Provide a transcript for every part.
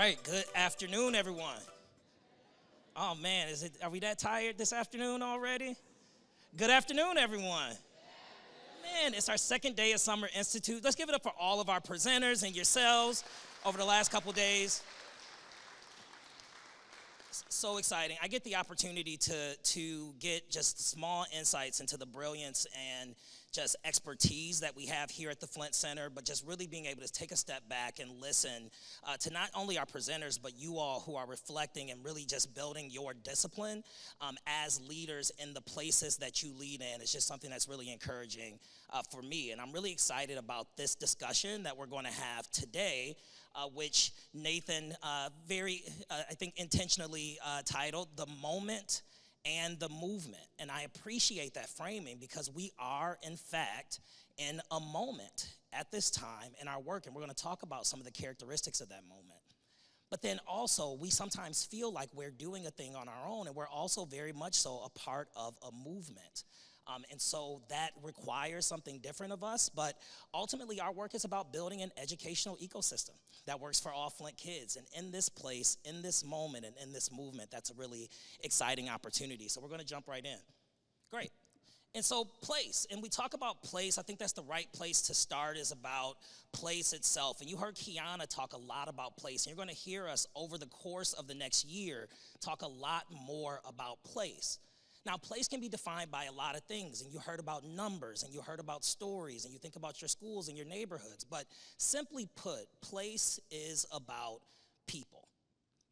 right, good afternoon, everyone. Oh man, are we that tired this afternoon already? Good afternoon, everyone. Man, it's our second day of Summer Institute. Let's give it up for all of our presenters and yourselves over the last couple days. So exciting. I get the opportunity to get just small insights into the brilliance and just expertise that we have here at the Flint Center, but just really being able to take a step back and listen to not only our presenters, but you all who are reflecting and really just building your discipline as leaders in the places that you lead in. It's just something that's really encouraging for me. And I'm really excited about this discussion that we're going to have today, which Nathan I think intentionally titled The Moment and the Movement. And I appreciate that framing because we are, in fact, in a moment at this time in our work, and we're going to talk about some of the characteristics of that moment. But then also, we sometimes feel like we're doing a thing on our own, and we're also very much so a part of a movement. And so that requires something different of us, but ultimately our work is about building an educational ecosystem that works for all Flint kids. And in this place, in this moment, and in this movement, that's a really exciting opportunity. So we're gonna jump right in. Great. And so place, and we talk about place, I think that's the right place to start, is about place itself. And you heard Kiana talk a lot about place, and you're gonna hear us over the course of the next year talk a lot more about place. Now, place can be defined by a lot of things, and you heard about numbers, and you heard about stories, and you think about your schools and your neighborhoods, but simply put, place is about people.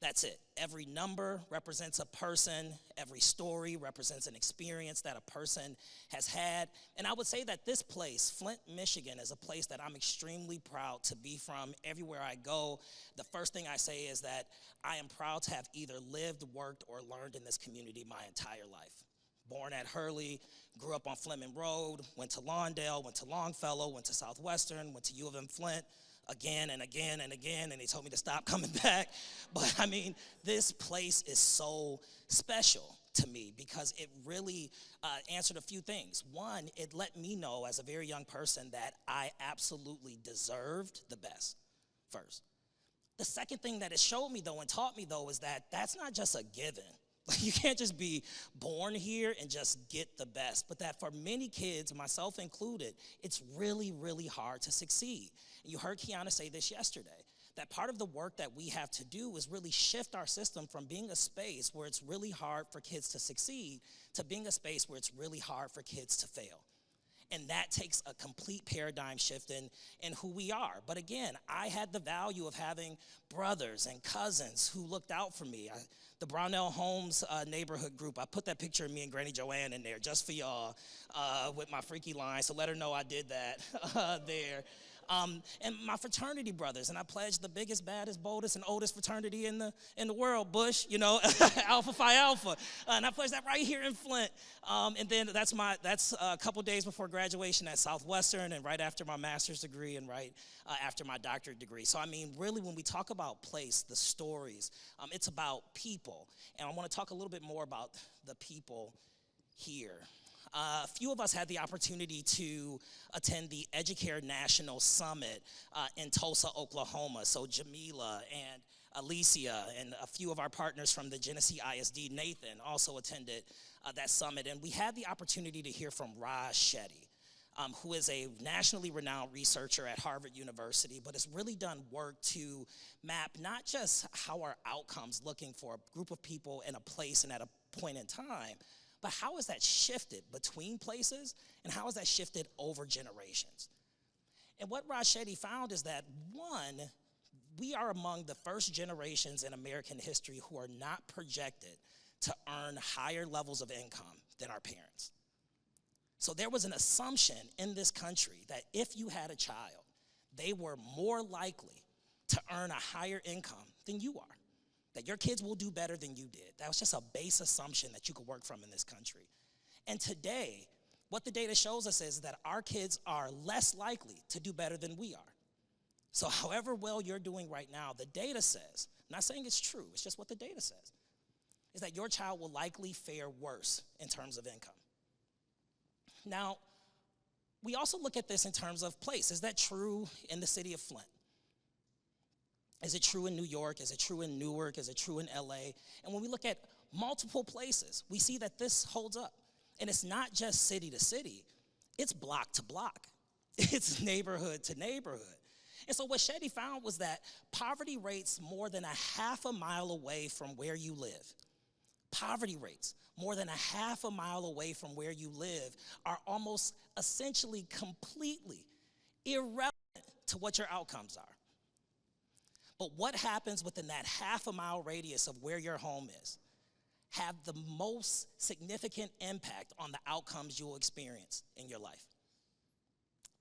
That's it. Every number represents a person, every story represents an experience that a person has had, and I would say that this place, Flint, Michigan, is a place that I'm extremely proud to be from. Everywhere I go, the first thing I say is that I am proud to have either lived, worked, or learned in this community my entire life. Born at Hurley, grew up on Fleming Road, went to Lawndale, went to Longfellow, went to Southwestern, went to U of M Flint, again and again and again, and they told me to stop coming back. But I mean, this place is so special to me because it really answered a few things. One, it let me know as a very young person that I absolutely deserved the best first. The second thing that it showed me though and taught me though is that that's not just a given. Like you can't just be born here and just get the best, but that for many kids, myself included, it's really, really hard to succeed. And you heard Kiana say this yesterday, that part of the work that we have to do is really shift our system from being a space where it's really hard for kids to succeed to being a space where it's really hard for kids to fail. And that takes a complete paradigm shift in who we are. But again, I had the value of having brothers and cousins who looked out for me. The Brownell Homes neighborhood group, I put that picture of me and Granny Joanne in there just for y'all with my freaky line, so let her know I did that there. And my fraternity brothers, and I pledged the biggest, baddest, boldest, and oldest fraternity in the world, Bush, you know, Alpha Phi Alpha, and I pledged that right here in Flint. And then that's a couple days before graduation at Southwestern, and right after my master's degree, and right after my doctorate degree. So I mean, really, when we talk about place, the stories, it's about people, and I want to talk a little bit more about the people here. A few of us had the opportunity to attend the Educare National Summit in Tulsa, Oklahoma. So Jamila and Alicia and a few of our partners from the Genesee ISD, Nathan, also attended that summit. And we had the opportunity to hear from Raj Shetty, who is a nationally renowned researcher at Harvard University, but has really done work to map not just how our outcomes looking for a group of people in a place and at a point in time, but how has that shifted between places, and how has that shifted over generations? And what Raj Shetty found is that, one, we are among the first generations in American history who are not projected to earn higher levels of income than our parents. So there was an assumption in this country that if you had a child, they were more likely to earn a higher income than you are, that your kids will do better than you did. That was just a base assumption that you could work from in this country. And today, what the data shows us is that our kids are less likely to do better than we are. So however well you're doing right now, the data says, I'm not saying it's true, it's just what the data says, is that your child will likely fare worse in terms of income. Now, we also look at this in terms of place. Is that true in the city of Flint? Is it true in New York? Is it true in Newark? Is it true in LA? And when we look at multiple places, we see that this holds up. And it's not just city to city, it's block to block. It's neighborhood to neighborhood. And so what Shetty found was that poverty rates more than a half a mile away from where you live, poverty rates more than a half a mile away from where you live are almost essentially completely irrelevant to what your outcomes are. But what happens within that half a mile radius of where your home is have the most significant impact on the outcomes you'll experience in your life.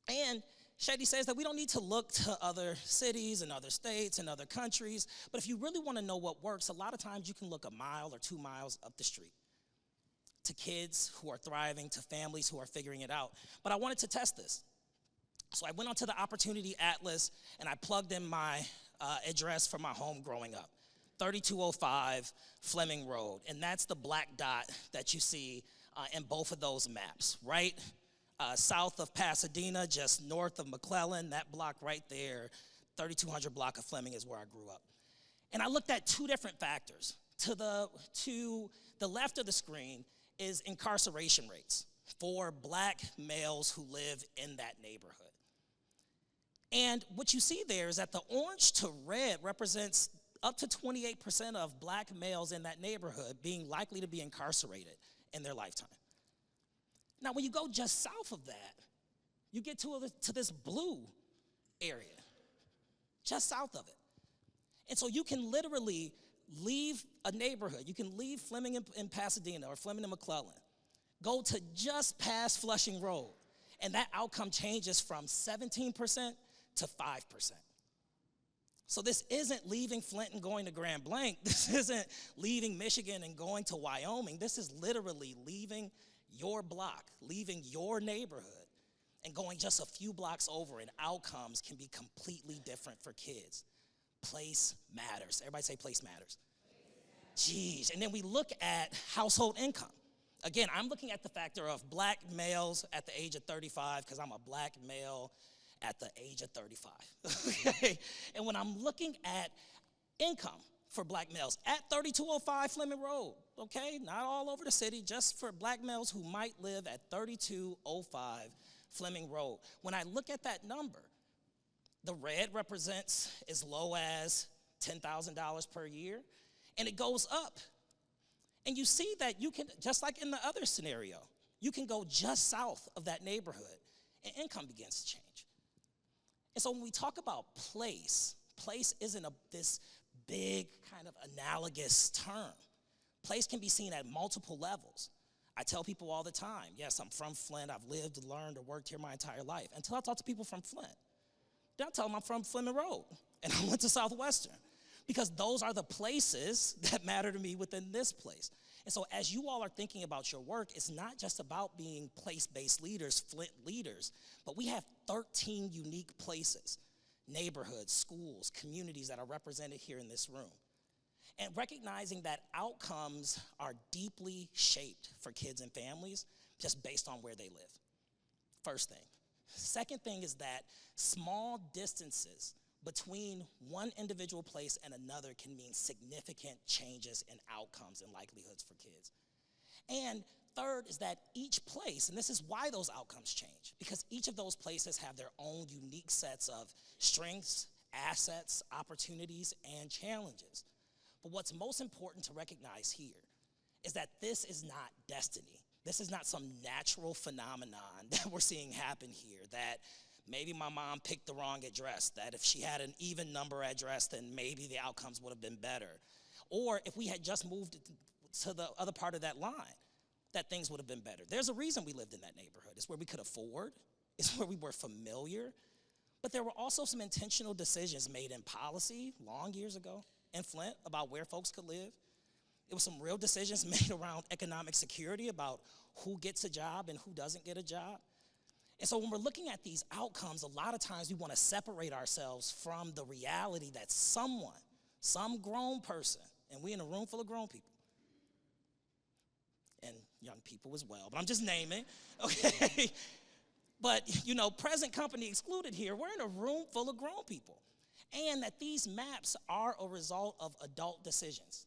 And Shetty says that we don't need to look to other cities and other states and other countries, but if you really want to know what works, a lot of times you can look a mile or 2 miles up the street to kids who are thriving, to families who are figuring it out. But I wanted to test this. So I went onto the Opportunity Atlas and I plugged in my address for my home growing up, 3205 Fleming Road. And that's the black dot that you see in both of those maps, right? South of Pasadena, just north of McClellan, that block right there, 3200 block of Fleming is where I grew up. And I looked at 2 different factors. To the left of the screen is incarceration rates for black males who live in that neighborhood. And what you see there is that the orange to red represents up to 28% of black males in that neighborhood being likely to be incarcerated in their lifetime. Now, when you go just south of that, you get to this blue area, just south of it. And so you can literally leave a neighborhood. You can leave Fleming in Pasadena or Fleming in McClellan, go to just past Flushing Road, and that outcome changes from 17% to 5%. So this isn't leaving Flint and going to Grand Blanc. This isn't leaving Michigan and going to Wyoming. This is literally leaving your block, leaving your neighborhood, and going just a few blocks over, and outcomes can be completely different for kids. Place matters. Everybody say place matters. Jeez. And then we look at household income. Again, I'm looking at the factor of black males at the age of 35 because I'm a black male at the age of 35. Okay? And when I'm looking at income for black males at 3205 Fleming Road, okay? Not all over the city, just for black males who might live at 3205 Fleming Road. When I look at that number, the red represents as low as $10,000 per year, and it goes up. And you see that you can, just like in the other scenario, you can go just south of that neighborhood, and income begins to change. And so when we talk about place isn't this big kind of analogous term. Place can be seen at multiple levels. I tell people all the time, yes, I'm from Flint. I've lived, learned, or worked here my entire life. Until I talk to people from Flint. Then I tell them I'm from Fleming Road, and I went to Southwestern. Because those are the places that matter to me within this place. And so as you all are thinking about your work, it's not just about being place-based leaders, Flint leaders, but we have 13 unique places, neighborhoods, schools, communities that are represented here in this room. And recognizing that outcomes are deeply shaped for kids and families just based on where they live. First thing. Second thing is that small distances between one individual place and another can mean significant changes in outcomes and likelihoods for kids. And third is that each place, and this is why those outcomes change, because each of those places have their own unique sets of strengths, assets, opportunities, and challenges. But what's most important to recognize here is that this is not destiny. This is not some natural phenomenon that we're seeing happen here, that maybe my mom picked the wrong address, that if she had an even number address, then maybe the outcomes would have been better. Or if we had just moved to the other part of that line, that things would have been better. There's a reason we lived in that neighborhood. It's where we could afford. It's where we were familiar. But there were also some intentional decisions made in policy long years ago in Flint about where folks could live. It was some real decisions made around economic security about who gets a job and who doesn't get a job. And so when we're looking at these outcomes, a lot of times we want to separate ourselves from the reality that someone, some grown person, and we're in a room full of grown people, and young people as well, but I'm just naming, okay? But, you know, present company excluded here, we're in a room full of grown people. and that these maps are a result of adult decisions.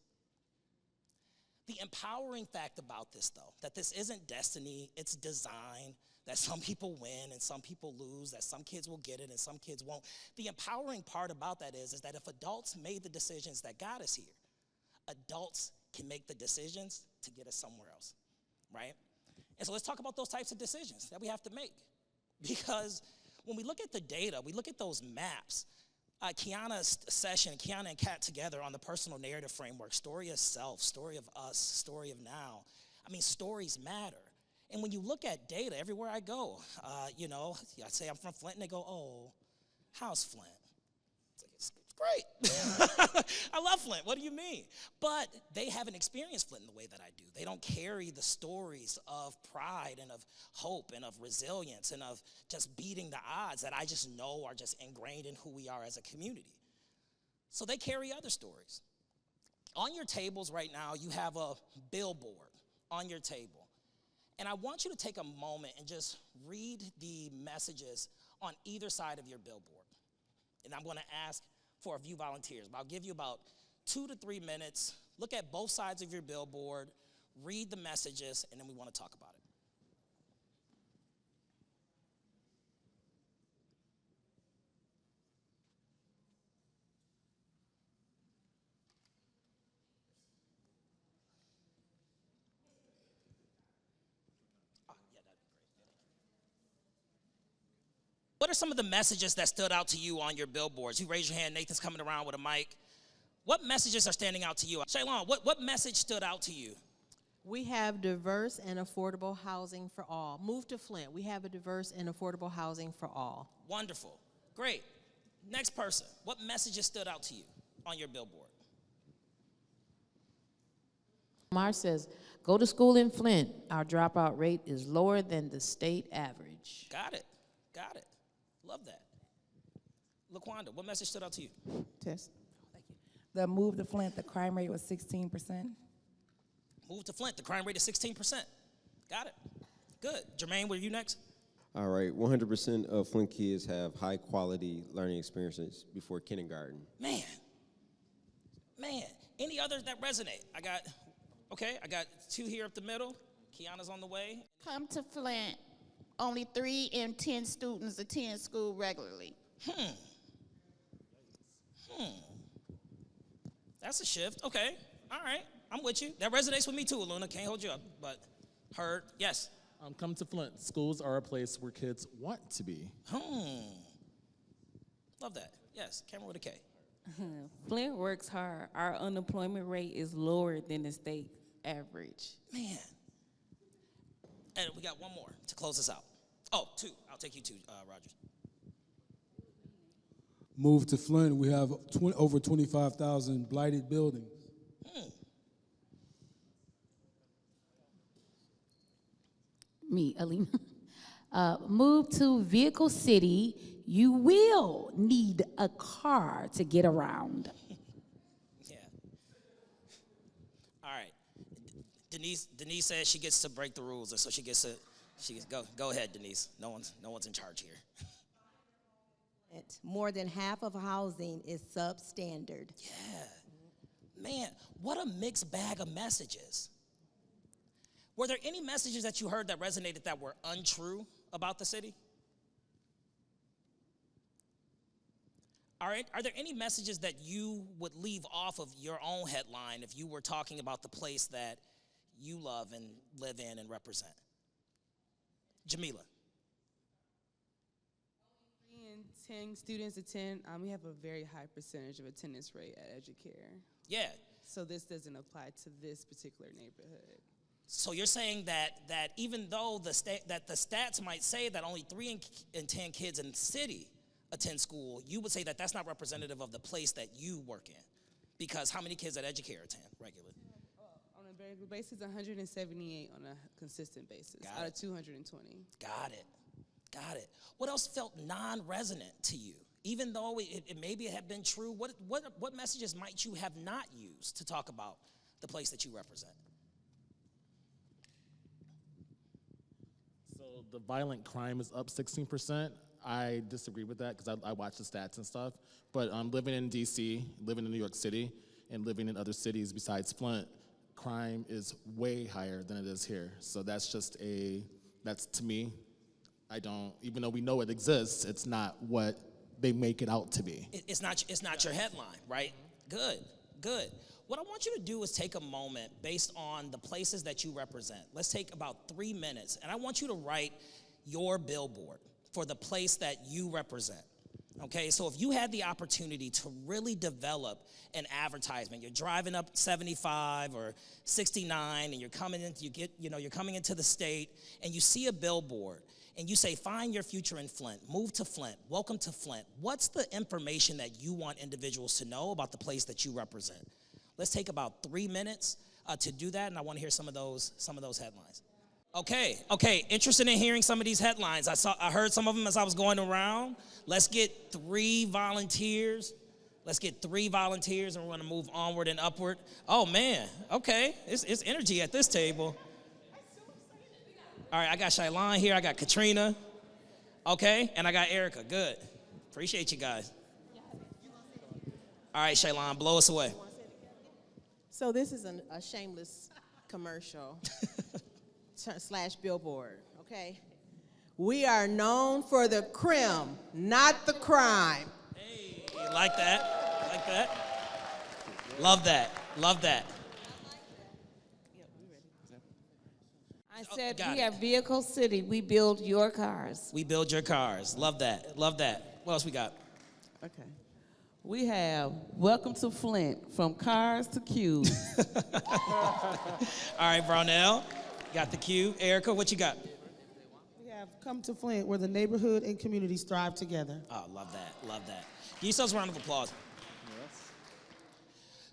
The empowering fact about this, though, that this isn't destiny, it's design, that some people win and some people lose, that some kids will get it and some kids won't. The empowering part about that is that if adults made the decisions that got us here, adults can make the decisions to get us somewhere else, right? And so let's talk about those types of decisions that we have to make. Because when we look at the data, we look at those maps, Kiana's session, Kiana and Kat together on the personal narrative framework, story of self, story of us, story of now. I mean, stories matter. And when you look at data, everywhere I go, I say I'm from Flint, and they go, oh, how's Flint? It's great. I love Flint. What do you mean? But they haven't experienced Flint in the way that I do. They don't carry the stories of pride and of hope and of resilience and of just beating the odds that I just know are just ingrained in who we are as a community. So they carry other stories. On your tables right now, you have a billboard on your table. And I want you to take a moment and just read the messages on either side of your billboard. And I'm going to ask for a few volunteers. I'll give you about 2 to 3 minutes. Look at both sides of your billboard, read the messages, and then we want to talk about it. What are some of the messages that stood out to you on your billboards? You raise your hand. Nathan's coming around with a mic. What messages are standing out to you? Shaylon, what message stood out to you? We have diverse and affordable housing for all. Move to Flint. We have a diverse and affordable housing for all. Wonderful. Great. Next person. What messages stood out to you on your billboard? Mar says, go to school in Flint. Our dropout rate is lower than the state average. Got it. Got it. Love that. LaQuanda, what message stood out to you? Test. Thank you. The move to Flint, the crime rate was 16%. Move to Flint, the crime rate is 16%. Got it. Good. Jermaine, were you next? All right, 100% of Flint kids have high quality learning experiences before kindergarten. Man. Any others that resonate? I got 2 here up the middle. Kiana's on the way. Come to Flint. Only 3 in 10 students attend school regularly. That's a shift. Okay. All right. I'm with you. That resonates with me too, Aluna. Can't hold you up, but heard. Yes. Come to Flint. Schools are a place where kids want to be. Love that. Yes. Camera with a K. Flint works hard. Our unemployment rate is lower than the state average. Man. And we got one more to close this out. Oh, 2. I'll take you 2, Rogers. Move to Flint. We have over 25,000 blighted buildings. Me, Alina. Move to Vehicle City. You will need a car to get around. Yeah. All right. Denise says she gets to break the rules, and so she gets go ahead, Denise. No one's in charge here. More than half of housing is substandard. Yeah. Man, what a mixed bag of messages. Were there any messages that you heard that resonated that were untrue about the city? All right. Are there any messages that you would leave off of your own headline if you were talking about the place that you love and live in and represent? Jamila. 3 in 10 students attend. We have a very high percentage of attendance rate at Educare. Yeah. So this doesn't apply to this particular neighborhood. So you're saying that even though the stats might say that only 3 in 10 kids in the city attend school, you would say that that's not representative of the place that you work in, because how many kids at Educare attend regularly? On a regular basis, 178 on a consistent basis out of 220. Got it. What else felt non-resonant to you? Even though it maybe had been true, what messages might you have not used to talk about the place that you represent? So the violent crime is up 16%. I disagree with that because I watch the stats and stuff. But living in D.C., living in New York City, and living in other cities besides Flint, crime is way higher than it is here. So that's just that's to me, even though we know it exists, it's not what they make it out to be. It's not your headline, right? Good. What I want you to do is take a moment based on the places that you represent. Let's take about 3 minutes, and I want you to write your billboard for the place that you represent. Okay, so if you had the opportunity to really develop an advertisement, you're driving up 75 or 69, and you're coming into the state, and you see a billboard, and you say, find your future in Flint, move to Flint, welcome to Flint. What's the information that you want individuals to know about the place that you represent? Let's take about 3 minutes to do that, and I want to hear some of those headlines. Okay, interested in hearing some of these headlines. I heard some of them as I was going around. Let's get 3 volunteers. And we're going to move onward and upward. Oh, man, okay, it's energy at this table. All right, I got Shailon here, I got Katrina, okay, and I got Erica. Good. Appreciate you guys. All right, Shailon, blow us away. So this is a shameless commercial / billboard, okay? We are known for the crim, not the crime. Hey, like that. Love that. I said Got we it. are Vehicle City. We build your cars. We build your cars. Love that. What else we got? Okay. We have Welcome to Flint, from cars to cubes. All right, Brownell, got the cue. Erica, what you got? We have Come to Flint, where the neighborhood and communities thrive together. Oh, love that. Give yourselves a round of applause. Yes.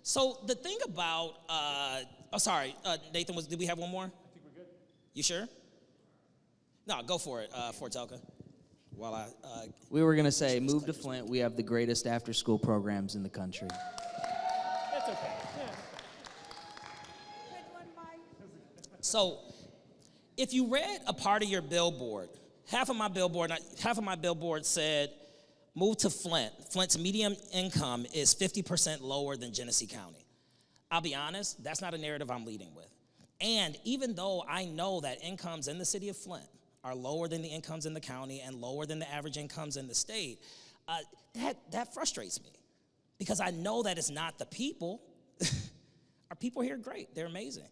So the thing about, Nathan, did we have one more? I think we're good. You sure? No, go for it, Fortelka. We were going to say, move to Flint. We have the greatest after-school programs in the country. That's okay. Yeah. So if you read a part of your billboard, half of my billboard said, move to Flint. Flint's median income is 50% lower than Genesee County. I'll be honest, that's not a narrative I'm leading with. And even though I know that incomes in the city of Flint are lower than the incomes in the county and lower than the average incomes in the state, that frustrates me because I know that it's not the people. Our people here are great. They're amazing.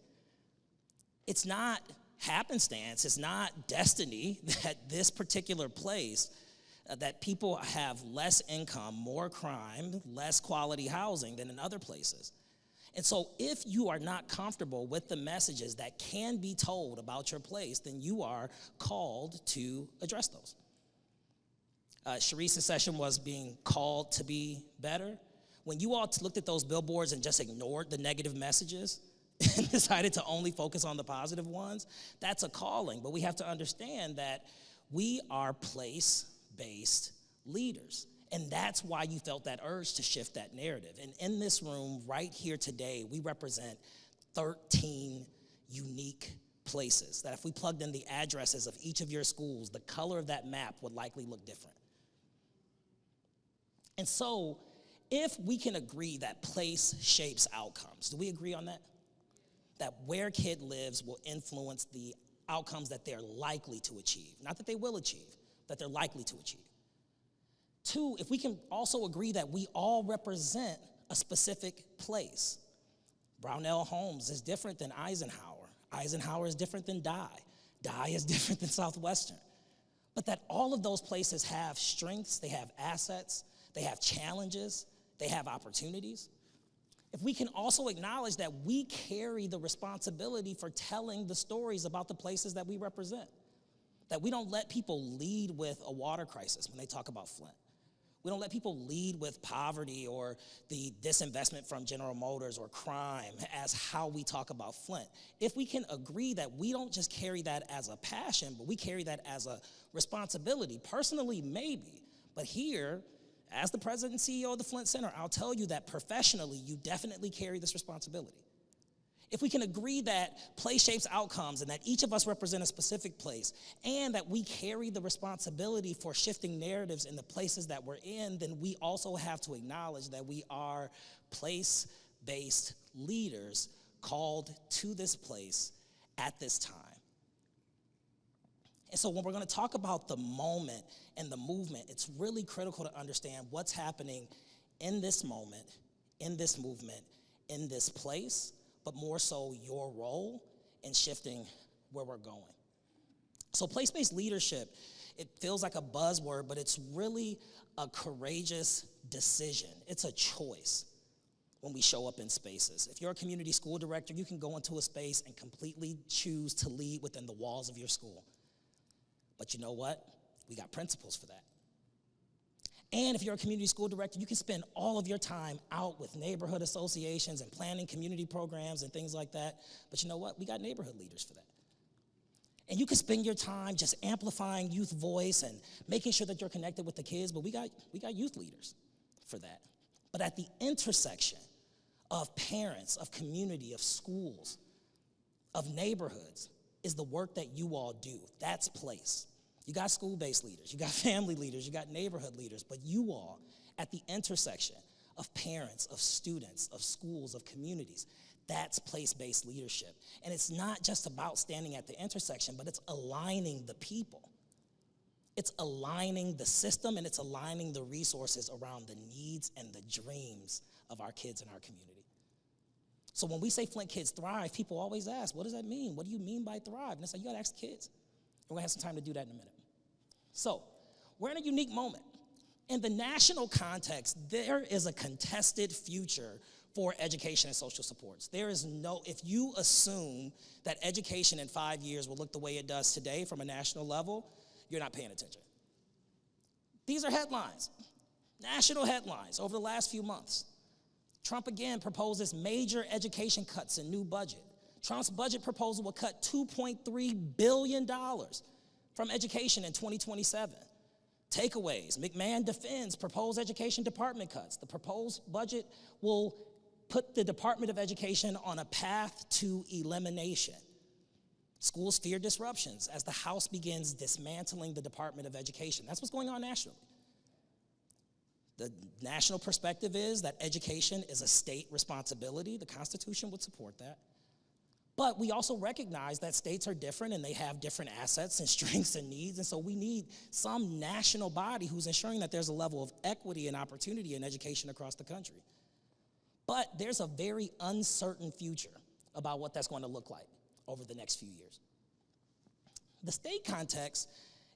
It's not happenstance. It's not destiny that this particular place, that people have less income, more crime, less quality housing than in other places. And so if you are not comfortable with the messages that can be told about your place, then you are called to address those. Sharice's session was being called to be better. When you all looked at those billboards and just ignored the negative messages and decided to only focus on the positive ones, that's a calling. But we have to understand that we are place-based leaders. And that's why you felt that urge to shift that narrative. And in this room right here today, we represent 13 unique places that if we plugged in the addresses of each of your schools, the color of that map would likely look different. And so if we can agree that place shapes outcomes, do we agree on that? That where a kid lives will influence the outcomes that they're likely to achieve. Not that they will achieve, that they're likely to achieve. 2, if we can also agree that we all represent a specific place. Brownell Homes is different than Eisenhower. Eisenhower is different than Dye. Dye is different than Southwestern. But that all of those places have strengths, they have assets, they have challenges, they have opportunities. If we can also acknowledge that we carry the responsibility for telling the stories about the places that we represent. That we don't let people lead with a water crisis when they talk about Flint. We don't let people lead with poverty or the disinvestment from General Motors or crime as how we talk about Flint. If we can agree that we don't just carry that as a passion, but we carry that as a responsibility, personally maybe, but here, as the president and CEO of the Flint Center, I'll tell you that professionally, you definitely carry this responsibility. if we can agree that place shapes outcomes and that each of us represent a specific place, and that we carry the responsibility for shifting narratives in the places that we're in, then we also have to acknowledge that we are place-based leaders called to this place at this time. And so when we're going to talk about the moment and the movement, it's really critical to understand what's happening in this moment, in this movement, in this place, but more so your role in shifting where we're going. So place-based leadership, it feels like a buzzword, but it's really a courageous decision. It's a choice when we show up in spaces. If you're a community school director, you can go into a space and completely choose to lead within the walls of your school. But you know what? We got principles for that. And if you're a community school director, you can spend all of your time out with neighborhood associations and planning community programs and things like that. But you know what? We got neighborhood leaders for that. And you can spend your time just amplifying youth voice and making sure that you're connected with the kids, but we got youth leaders for that. But at the intersection of parents, of community, of schools, of neighborhoods, is the work that you all do. That's place. You got school-based leaders, you got family leaders, you got neighborhood leaders, but you all, at the intersection of parents, of students, of schools, of communities, that's place-based leadership. And it's not just about standing at the intersection, but it's aligning the people. It's aligning the system, and it's aligning the resources around the needs and the dreams of our kids in our community. So when we say Flint Kids Thrive, people always ask, what does that mean? What do you mean by thrive? And it's like, you gotta ask the kids. We're gonna have some time to do that in a minute. So, we're in a unique moment. In the national context, there is a contested future for education and social supports. There is no, if you assume that education in 5 years will look the way it does today from a national level, you're not paying attention. These are headlines, national headlines over the last few months. Trump again proposes major education cuts in new budget. Trump's budget proposal will cut $2.3 billion from education in 2027. Takeaways, McMahon defends proposed education department cuts. The proposed budget will put the Department of Education on a path to elimination. Schools fear disruptions as the House begins dismantling the Department of Education. That's what's going on nationally. The national perspective is that education is a state responsibility. The Constitution would support that. But we also recognize that states are different and they have different assets and strengths and needs, and so we need some national body who's ensuring that there's a level of equity and opportunity in education across the country. But there's a very uncertain future about what that's going to look like over the next few years. The state context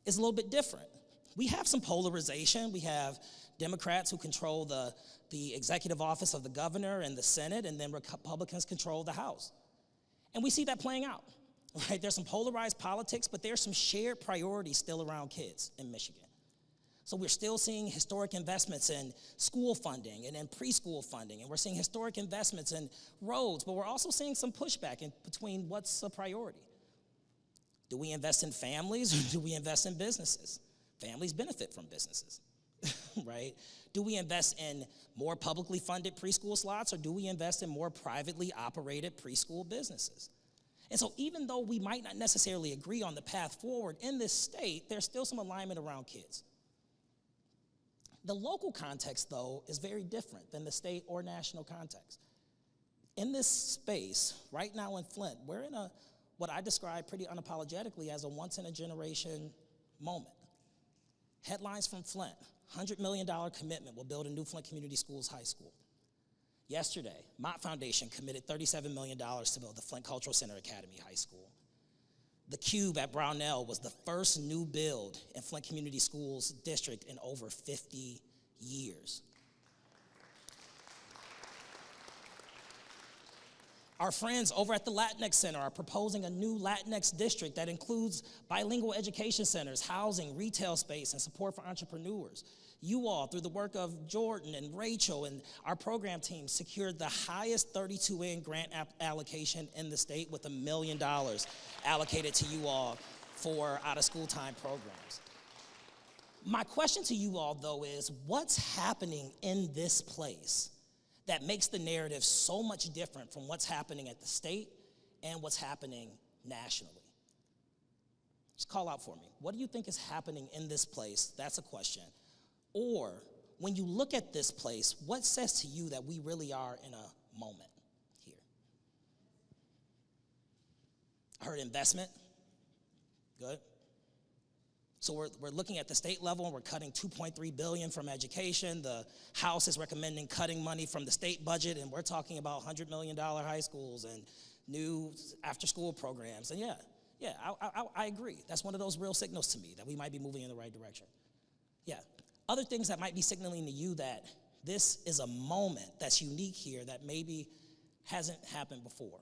is a little bit different. We have some polarization. We have Democrats who control the executive office of the governor and the Senate, and then Republicans control the House. And we see that playing out, right? There's some polarized politics, but there's some shared priorities still around kids in Michigan. So we're still seeing historic investments in school funding and in preschool funding, and we're seeing historic investments in roads, but we're also seeing some pushback in between what's a priority. Do we invest in families or do we invest in businesses? Families benefit from businesses, right? Do we invest in more publicly funded preschool slots, or do we invest in more privately operated preschool businesses? And so even though we might not necessarily agree on the path forward in this state, there's still some alignment around kids. The local context, though, is very different than the state or national context. In this space, right now in Flint, we're in what I describe pretty unapologetically as a once-in-a-generation moment. Headlines from Flint: $100 million commitment will build a new Flint Community Schools high school. Yesterday, Mott Foundation committed $37 million to build the Flint Cultural Center Academy High School. The Cube at Brownell was the first new build in Flint Community Schools District in over 50 years. Our friends over at the Latinx Center are proposing a new Latinx district that includes bilingual education centers, housing, retail space, and support for entrepreneurs. You all, through the work of Jordan and Rachel and our program team, secured the highest 32N grant allocation in the state with $1 million allocated to you all for out-of-school time programs. My question to you all, though, is what's happening in this place that makes the narrative so much different from what's happening at the state and what's happening nationally? Just call out for me. What do you think is happening in this place? That's a question. Or when you look at this place, what says to you that we really are in a moment here? I heard investment. Good. So we're looking at the state level, and we're cutting $2.3 billion from education. The House is recommending cutting money from the state budget, and we're talking about $100 million high schools and new after-school programs. And I agree. That's one of those real signals to me that we might be moving in the right direction. Yeah. Other things that might be signaling to you that this is a moment that's unique here that maybe hasn't happened before.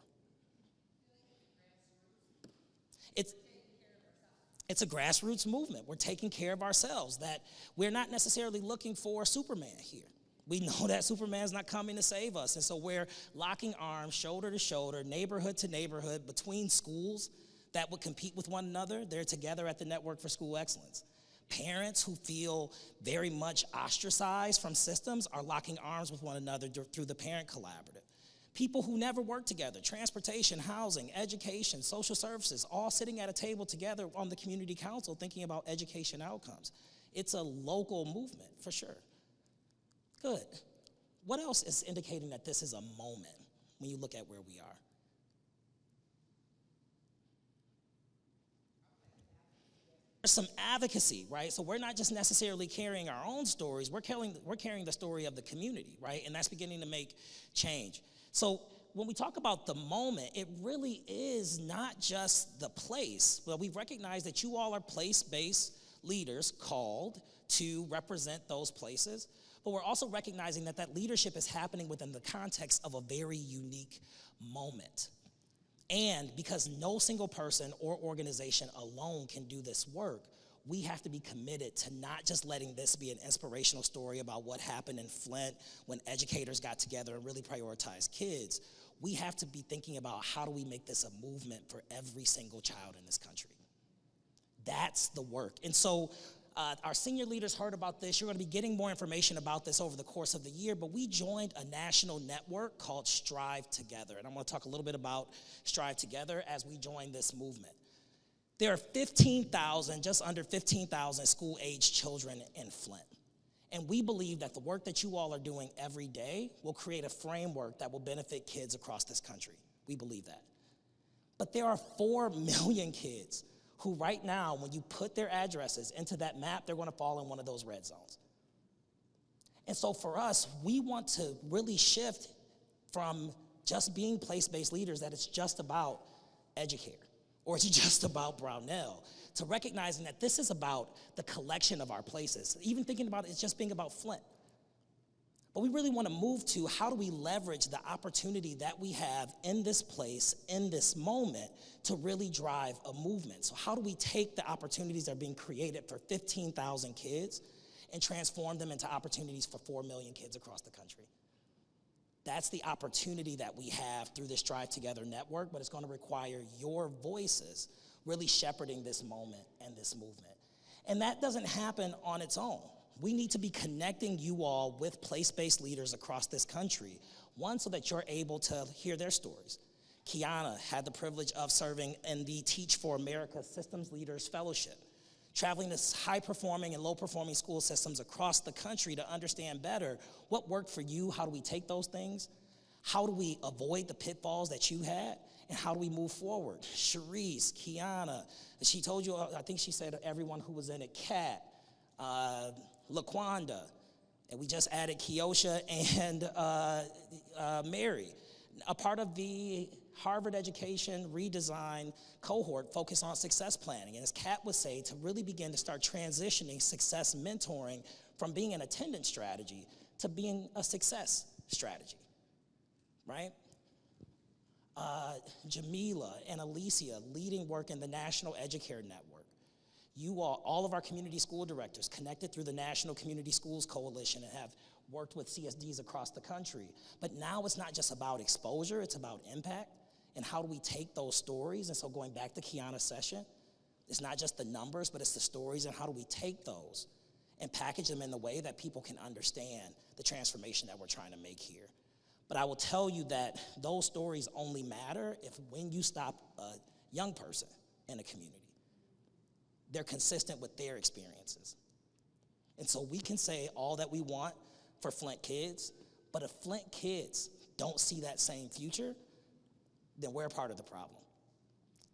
It's a grassroots movement. We're taking care of ourselves, that we're not necessarily looking for Superman here. We know that Superman's not coming to save us, and so we're locking arms, shoulder to shoulder, neighborhood to neighborhood, between schools that would compete with one another. They're together at the Network for School Excellence. Parents who feel very much ostracized from systems are locking arms with one another through the Parent Collaborative. People who never work together, transportation, housing, education, social services, all sitting at a table together on the community council thinking about education outcomes. It's a local movement, for sure. Good. What else is indicating that this is a moment when you look at where we are? There's some advocacy, right? So we're not just necessarily carrying our own stories, we're carrying the story of the community, right? And that's beginning to make change. So when we talk about the moment, it really is not just the place, but we recognize that you all are place-based leaders called to represent those places, but we're also recognizing that that leadership is happening within the context of a very unique moment. And because no single person or organization alone can do this work, we have to be committed to not just letting this be an inspirational story about what happened in Flint when educators got together and really prioritized kids. We have to be thinking about how do we make this a movement for every single child in this country. That's the work. And so our senior leaders heard about this. You're going to be getting more information about this over the course of the year, but we joined a national network called Strive Together. And I'm going to talk a little bit about Strive Together as we join this movement. There are 15,000, just under 15,000 school-age children in Flint. And we believe that the work that you all are doing every day will create a framework that will benefit kids across this country. We believe that. But there are 4 million kids who right now, when you put their addresses into that map, they're going to fall in one of those red zones. And so for us, we want to really shift from just being place-based leaders that it's just about educare, or it's just about Brownell, to recognizing that this is about the collection of our places. Even thinking about it just being about Flint. But we really want to move to how do we leverage the opportunity that we have in this place, in this moment, to really drive a movement. So how do we take the opportunities that are being created for 15,000 kids and transform them into opportunities for 4 million kids across the country? That's the opportunity that we have through this Strive Together network, but it's going to require your voices really shepherding this moment and this movement. And that doesn't happen on its own. We need to be connecting you all with place-based leaders across this country, one, so that you're able to hear their stories. Kiana had the privilege of serving in the Teach for America Systems Leaders Fellowship, traveling to high-performing and low-performing school systems across the country to understand better what worked for you, how do we take those things, how do we avoid the pitfalls that you had, and how do we move forward? Sharice, Kiana, she told you, I think she said everyone who was in it, Kat, LaQuanda, and we just added Kiosha and Mary, a part of the Harvard Education Redesign cohort focused on success planning. And as Kat would say, to really begin to start transitioning success mentoring from being an attendance strategy to being a success strategy, right? Jamila and Alicia leading work in the National Educare Network. You all of our community school directors connected through the National Community Schools Coalition and have worked with CSDs across the country. But now it's not just about exposure, it's about impact. And how do we take those stories? And so going back to Kiana's session, it's not just the numbers, but it's the stories, and how do we take those and package them in the way that people can understand the transformation that we're trying to make here. But I will tell you that those stories only matter if when you stop a young person in a community, they're consistent with their experiences. And so we can say all that we want for Flint kids, but if Flint kids don't see that same future, then we're part of the problem.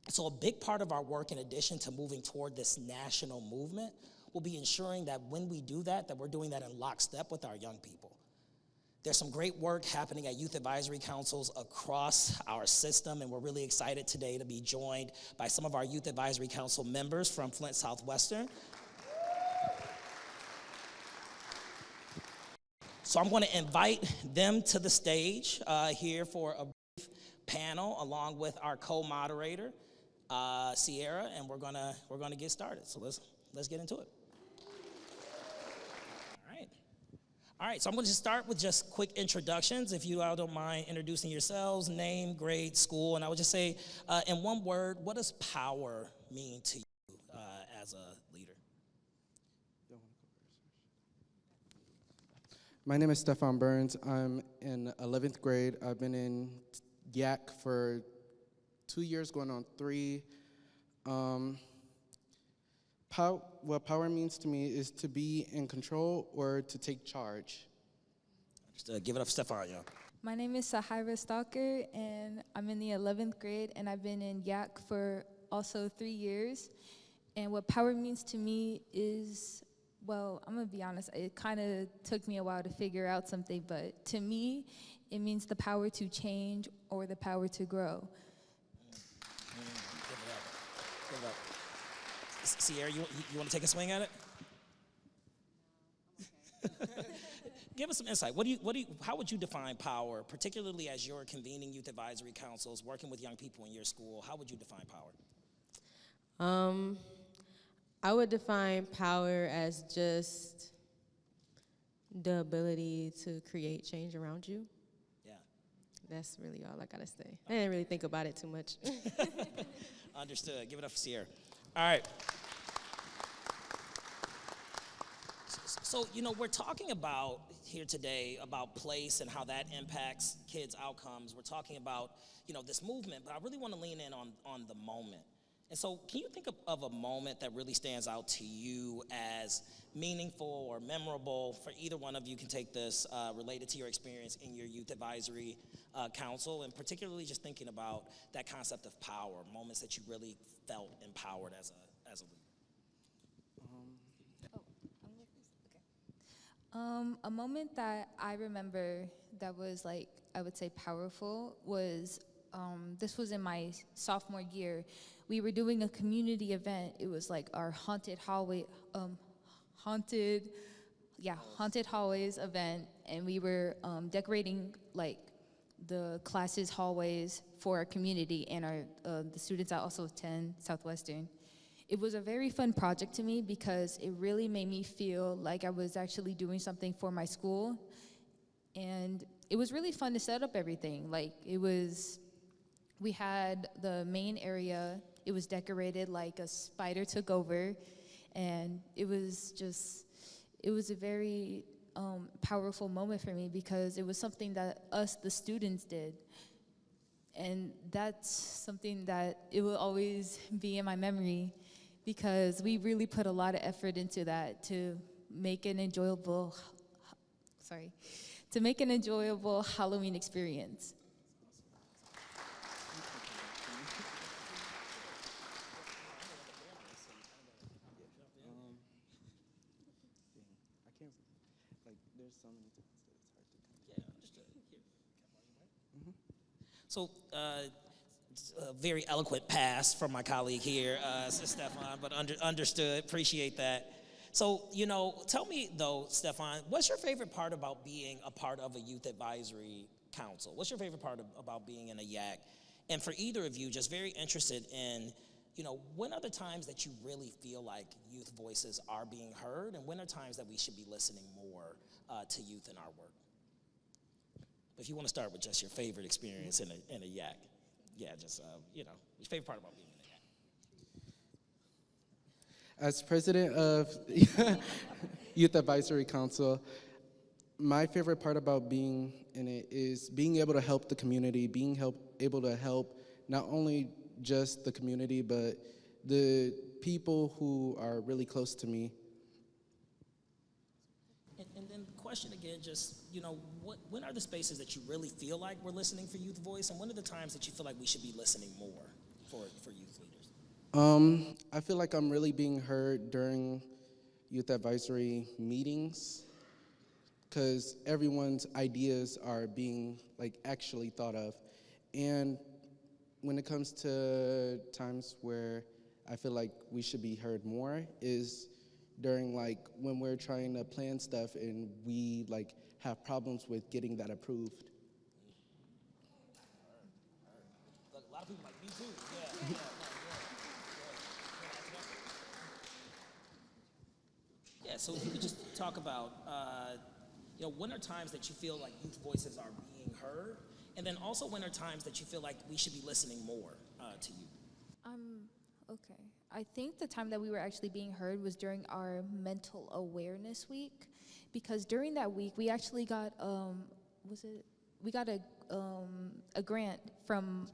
So a big part of our work, in addition to moving toward this national movement, will be ensuring that when we do that, that we're doing that in lockstep with our young people. There's some great work happening at youth advisory councils across our system, and we're really excited today to be joined by some of our youth advisory council members from Flint Southwestern. So I'm going to invite them to the stage here for a brief panel, along with our co-moderator, Sierra, and we're gonna get started. So let's get into it. All right, so I'm going to start with just quick introductions. If you all don't mind introducing yourselves, name, grade, school, and I would just say, in one word, what does power mean to you as a leader? My name is Stefan Burns. I'm in 11th grade. I've been in YAC for 2 years, going on 3. What power means to me is to be in control or to take charge. Just give it up, Stefan, y'all. My name is Sahira Stalker, and I'm in the 11th grade, and I've been in YAC for also 3 years. And what power means to me is, well, I'm gonna be honest, it kind of took me a while to figure out something, but to me, it means the power to change or the power to grow. Give it up. Sierra, you want to take a swing at it? Okay. Give us some insight. How would you define power, particularly as you're convening youth advisory councils, working with young people in your school? How would you define power? I would define power as just the ability to create change around you. Yeah. That's really all I gotta say. I didn't really think about it too much. Understood. Give it up for Sierra. All right. So, we're talking about here today about place and how that impacts kids' outcomes. We're talking about, this movement, but I really want to lean in on the moment. And so can you think of a moment that really stands out to you as meaningful or memorable? For either one of you can take this, related to your experience in your youth advisory council, and particularly just thinking about that concept of power, moments that you really felt empowered as a leader. A moment that I remember that was I would say powerful was, this was in my sophomore year. We were doing a community event. It was like our haunted hallways event, and we were decorating the classes hallways for our community and the students that also attend Southwestern. It was a very fun project to me because it really made me feel like I was actually doing something for my school. And it was really fun to set up everything. We had the main area, it was decorated like a spider took over. And it was a very powerful moment for me because it was something that us, the students, did. And that's something that it will always be in my memory, because we really put a lot of effort into that to make an enjoyable Halloween experience. So, a very eloquent pass from my colleague here, Stefan, but understood, appreciate that. So, tell me though, Stefan, what's your favorite part about being a part of a youth advisory council? What's your favorite part about being in a YAC? And for either of you, just very interested in, when are the times that you really feel like youth voices are being heard, and when are times that we should be listening more to youth in our work? If you want to start with just your favorite experience in a YAC. Yeah, just, your favorite part about being in a YAC. As president of Youth Advisory Council, My favorite part about being in it is being able to help the community, able to help not only just the community, but the people who are really close to me. And then the question again, just, when are the spaces that you really feel like we're listening for youth voice, and when are the times that you feel like we should be listening more for youth leaders? I feel like I'm really being heard during youth advisory meetings, because everyone's ideas are being actually thought of. And when it comes to times where I feel like we should be heard more is during when we're trying to plan stuff and we have problems with getting that approved. A lot of people like me too. Yeah, so if you could just talk about, when are times that you feel like youth voices are being heard, and then also when are times that you feel like we should be listening more to you? Okay. I think the time that we were actually being heard was during our mental awareness week, because during that week we actually got we got a grant from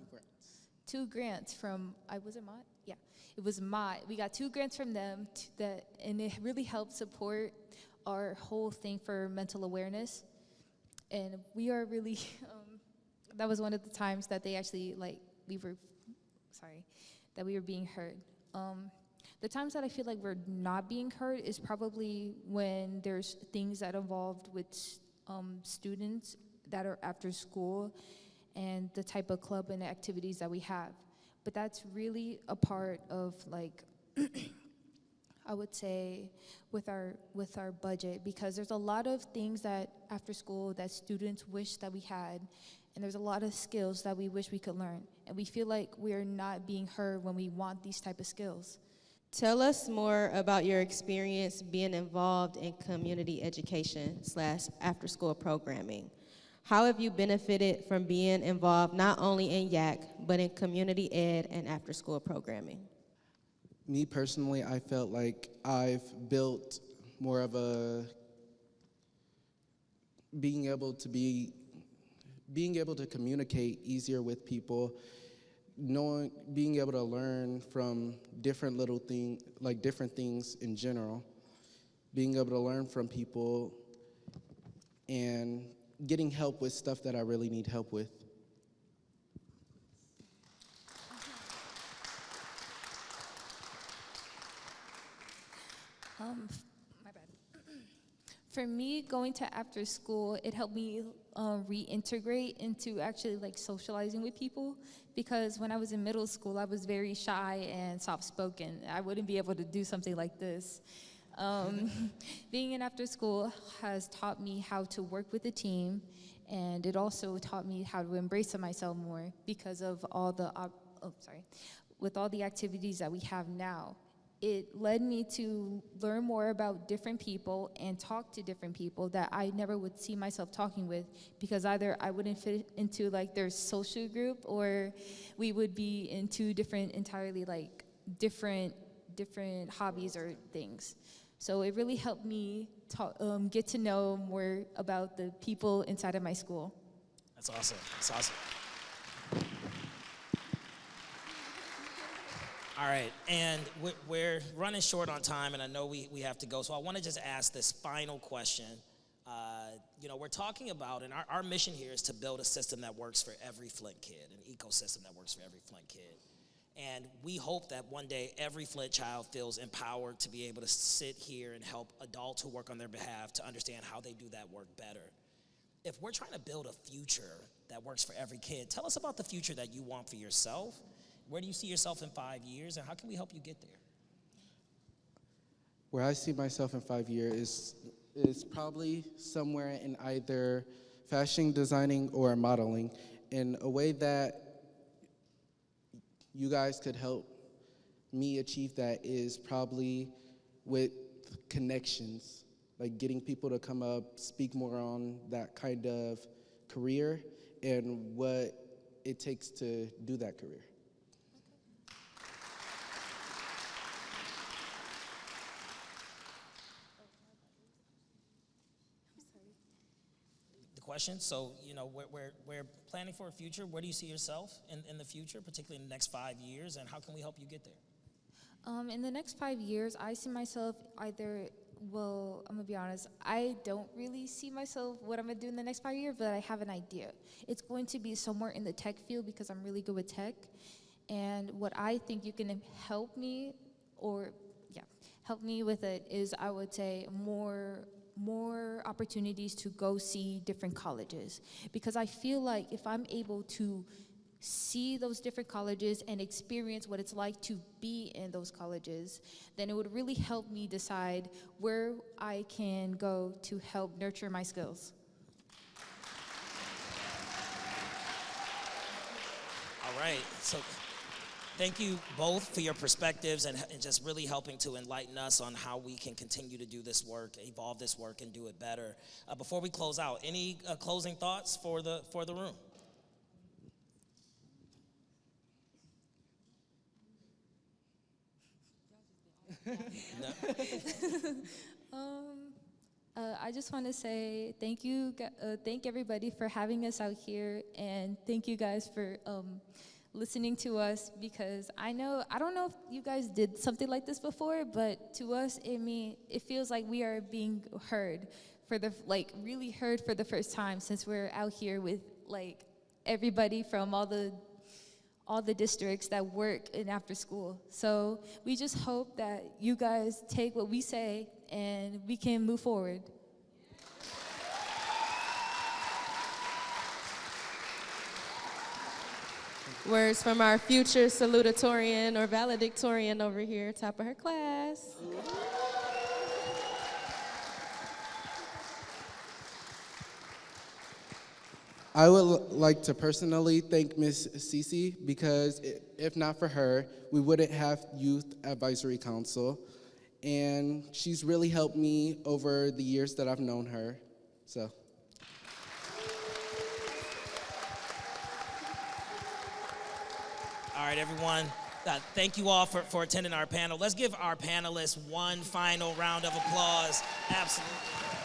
two grants from was it Mott? Yeah, it was Mott. We got 2 grants from them and it really helped support our whole thing for mental awareness, and we are really that was one of the times that they actually that we were being heard. The times that I feel like we're not being heard is probably when there's things that involved with students that are after school and the type of club and activities that we have. But that's really a part of I would say with our budget, because there's a lot of things that after school that students wish that we had, and there's a lot of skills that we wish we could learn, and we feel like we're not being heard when we want these type of skills. Tell us more about your experience being involved in community education / after school programming. How have you benefited from being involved not only in YAC, but in community ed and after school programming? Me personally, I felt like I've built more of a being able to communicate easier with people, being able to learn from different little things, different things in general, being able to learn from people, and getting help with stuff that I really need help with. My bad. For me, going to after school, it helped me reintegrate into actually socializing with people, because when I was in middle school, I was very shy and soft-spoken. I wouldn't be able to do something like this. Being in after school has taught me how to work with a team, and it also taught me how to embrace myself more because of all the, with all the activities that we have now. It led me to learn more about different people and talk to different people that I never would see myself talking with, because either I wouldn't fit into their social group, or we would be into entirely different hobbies or things. So it really helped me get to know more about the people inside of my school. That's awesome. That's awesome. All right, and we're running short on time, and I know we have to go, so I want to just ask this final question. We're talking about, and our mission here is to build a system that works for every Flint kid, an ecosystem that works for every Flint kid. And we hope that one day every Flint child feels empowered to be able to sit here and help adults who work on their behalf to understand how they do that work better. If we're trying to build a future that works for every kid, tell us about the future that you want for yourself. Where do you see yourself in 5 years, and how can we help you get there? Where I see myself in 5 years is probably somewhere in either fashion designing or modeling, in a way that you guys could help me achieve that is probably with connections, getting people to come up, speak more on that kind of career and what it takes to do that career. question. So, you know, we're planning for a future. Where do you see yourself in the future, particularly in the next 5 years, and how can we help you get there? In the next 5 years, I see myself either, well, I'm gonna be honest, I don't really see myself what I'm gonna do in the next 5 years, but I have an idea. It's going to be somewhere in the tech field because I'm really good with tech. And what I think you can help me, help me with it is, I would say, more opportunities to go see different colleges. Because I feel like if I'm able to see those different colleges and experience what it's like to be in those colleges, then it would really help me decide where I can go to help nurture my skills. All right, so thank you both for your perspectives and just really helping to enlighten us on how we can continue to do this work, evolve this work, and do it better. Before we close out, any closing thoughts for the room? I just want to say thank you, thank everybody for having us out here, and thank you guys for listening to us, because I don't know if you guys did something like this before, but to us, it feels like we are being heard really heard for the first time, since we're out here with everybody from all the districts that work in after school. So we just hope that you guys take what we say and we can move forward. Words from our future salutatorian or valedictorian over here, top of her class. I would like to personally thank Ms. Cece, because if not for her, we wouldn't have Youth Advisory Council. And she's really helped me over the years that I've known her, so. All right, everyone. Thank you all for attending our panel. Let's give our panelists one final round of applause. Absolutely.